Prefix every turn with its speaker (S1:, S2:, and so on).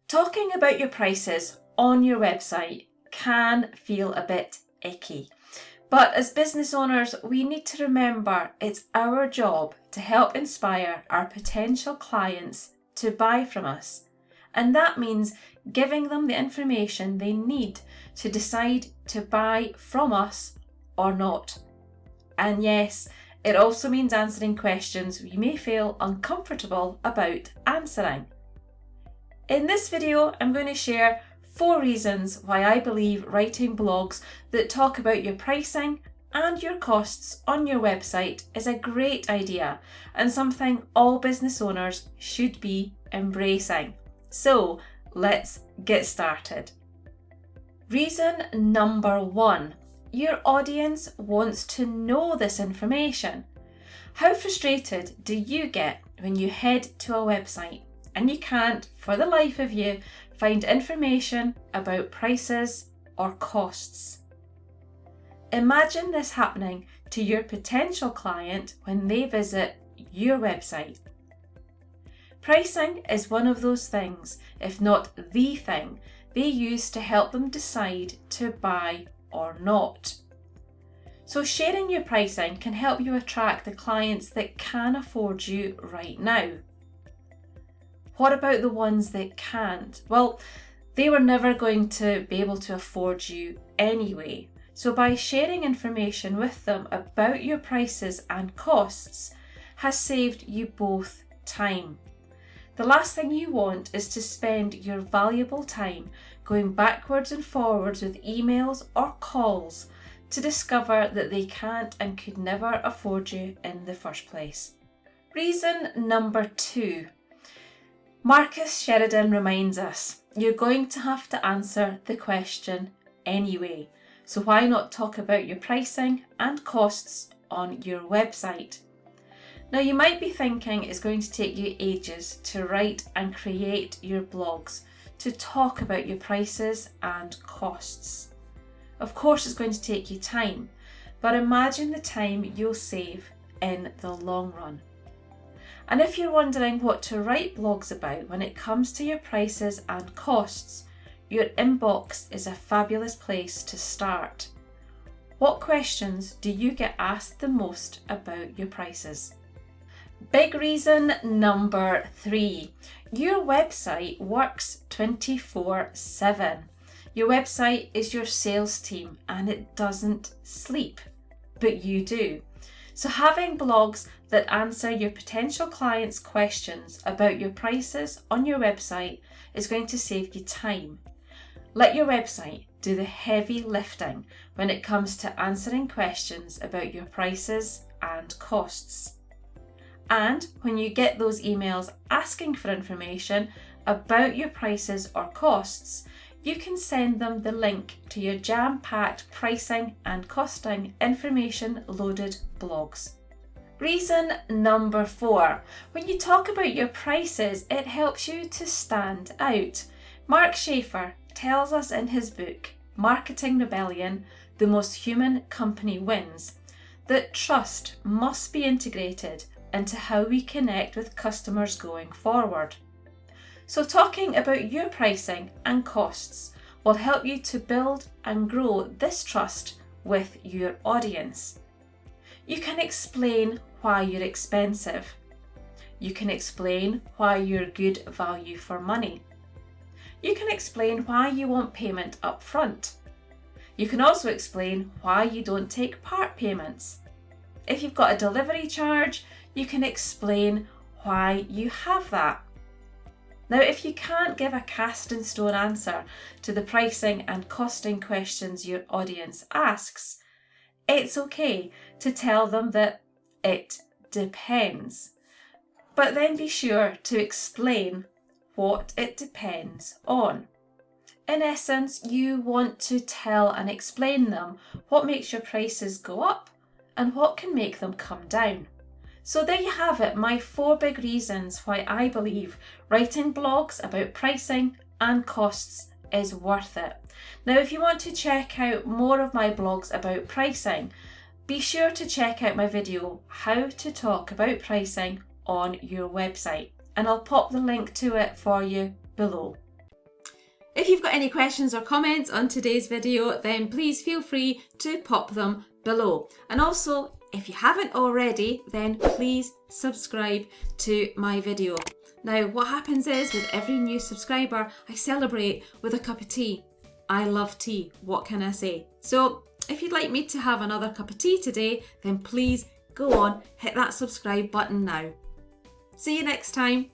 S1: Talking about your prices on your website can feel a bit icky. But as business owners, we need to remember it's our job to help inspire our potential clients to buy from us. And that means giving them the information they need to decide to buy from us or not. And yes, it also means answering questions we may feel uncomfortable about answering. In this video, I'm going to share 4 reasons why I believe writing blogs that talk about your pricing and your costs on your website is a great idea and something all business owners should be embracing. So let's get started. Reason number 1. Your audience wants to know this information. How frustrated do you get when you head to a website and you can't, for the life of you, find information about prices or costs? Imagine this happening to your potential client when they visit your website. Pricing is one of those things, if not the thing, they use to help them decide to buy or not. So sharing your pricing can help you attract the clients that can afford you right now. What about the ones that can't? Well, they were never going to be able to afford you anyway. So by sharing information with them about your prices and costs has saved you both time. The last thing you want is to spend your valuable time going backwards and forwards with emails or calls to discover that they can't and could never afford you in the first place. Reason number 2. Marcus Sheridan reminds us, you're going to have to answer the question anyway. So why not talk about your pricing and costs on your website? Now you might be thinking it's going to take you ages to write and create your blogs, to talk about your prices and costs. Of course it's going to take you time, but imagine the time you'll save in the long run. And if you're wondering what to write blogs about when it comes to your prices and costs, your inbox is a fabulous place to start. What questions do you get asked the most about your prices? Big reason number 3. Your website works 24/7. Your website is your sales team and it doesn't sleep, but you do. So having blogs that answer your potential clients' questions about your prices on your website is going to save you time. Let your website do the heavy lifting when it comes to answering questions about your prices and costs. And when you get those emails asking for information about your prices or costs, you can send them the link to your jam-packed pricing and costing information-loaded blogs. Reason number 4. When you talk about your prices, it helps you to stand out. Mark Schaefer tells us in his book, Marketing Rebellion, The Most Human Company Wins, that trust must be integrated into how we connect with customers going forward. So talking about your pricing and costs will help you to build and grow this trust with your audience. You can explain why you're expensive. You can explain why you're good value for money. You can explain why you want payment up front. You can also explain why you don't take part payments. If you've got a delivery charge, you can explain why you have that. Now, if you can't give a cast in stone answer to the pricing and costing questions your audience asks, it's okay to tell them that it depends. But then be sure to explain what it depends on. In essence, you want to tell and explain them what makes your prices go up and what can make them come down. So there you have it, my 4 big reasons why I believe writing blogs about pricing and costs is worth it. Now, if you want to check out more of my blogs about pricing, be sure to check out my video, How to Talk About Pricing on Your Website, and I'll pop the link to it for you below. If you've got any questions or comments on today's video, then please feel free to pop them below. And also, if you haven't already, then please subscribe to my video. Now, what happens is with every new subscriber, I celebrate with a cup of tea. I love tea, what can I say? So if you'd like me to have another cup of tea today, then please go on, hit that subscribe button now. See you next time.